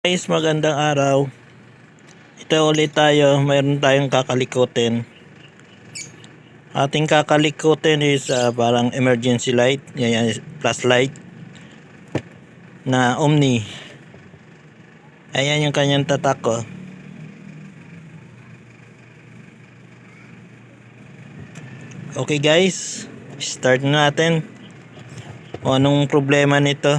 Guys, magandang araw. Ito ulit tayo, mayroon tayong kakalikutin. Ating kakalikutin is parang emergency light, yan, flashlight na OMNI. Ayan yung kanyang tatak ko. Okay guys, start na natin. O anong problema nito?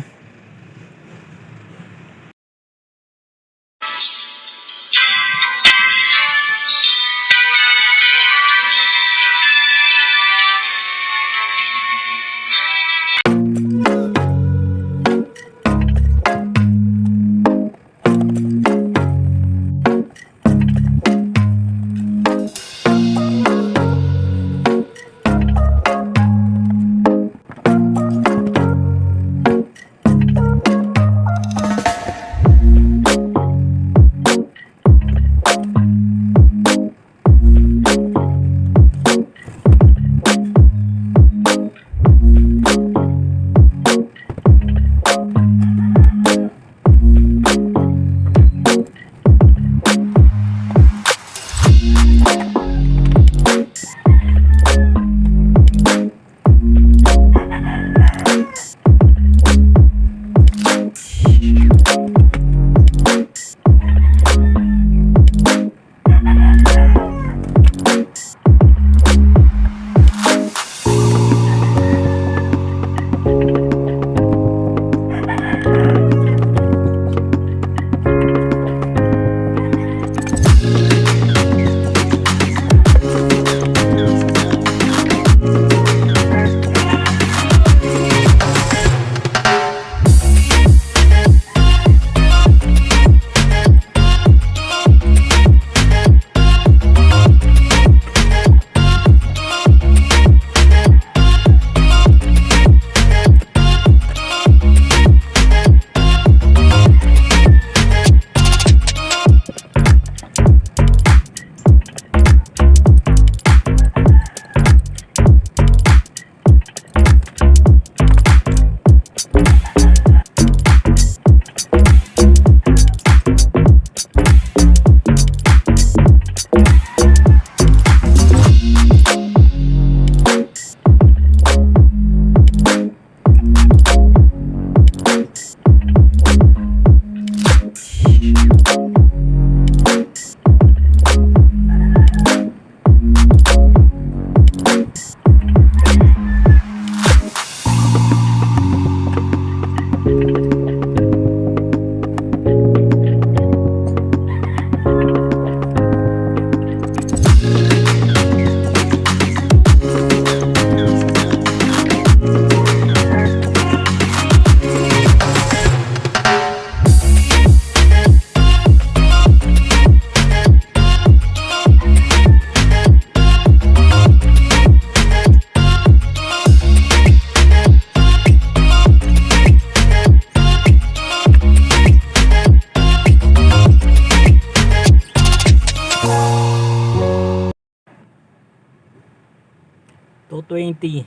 $220.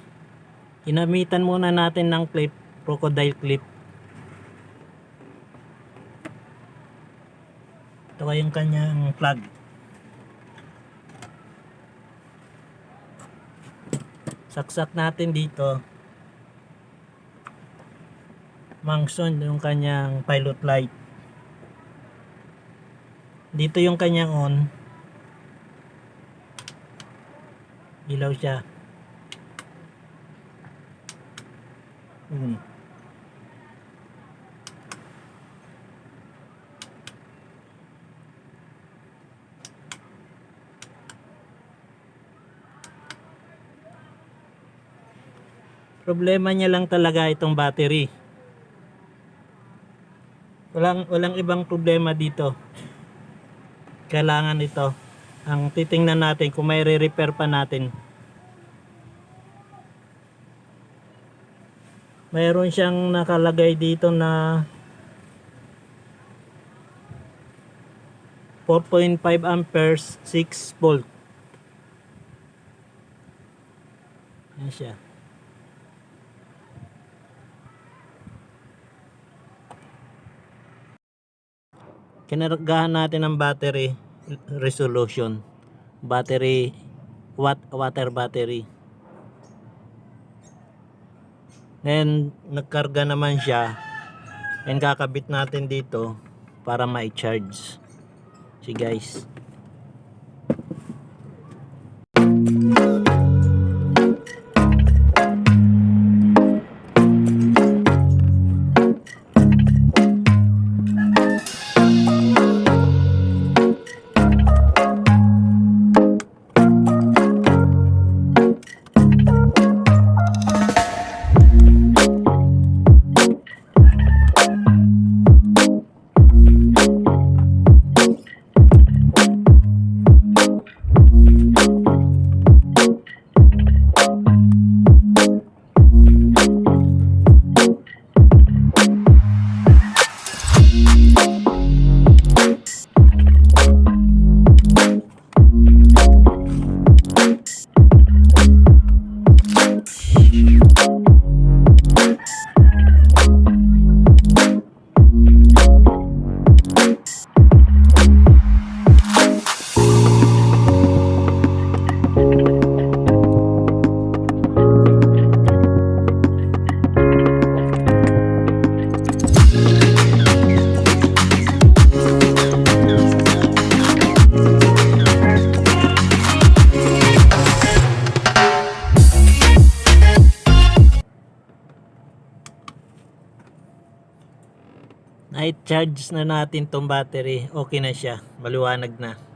Ginamitan muna natin ng clip, crocodile clip. Ito yung kanyang plug. Saksak natin dito. Mangson yung kanyang pilot light. Dito yung kanyang on. Ilaw siya. Problema niya lang talaga itong battery. Walang ibang problema dito. Kailangan ito. Ang titingnan natin kung may re-repair pa natin. Mayroon siyang nakalagay dito na 4.5 amperes 6 volt. Yan siya. kinargahan natin ng battery resolution, battery water battery. Then nagkarga naman siya, and kakabit natin dito para ma-charge. See guys, na-charge na natin tong battery. Okay na siya, maliwanag na.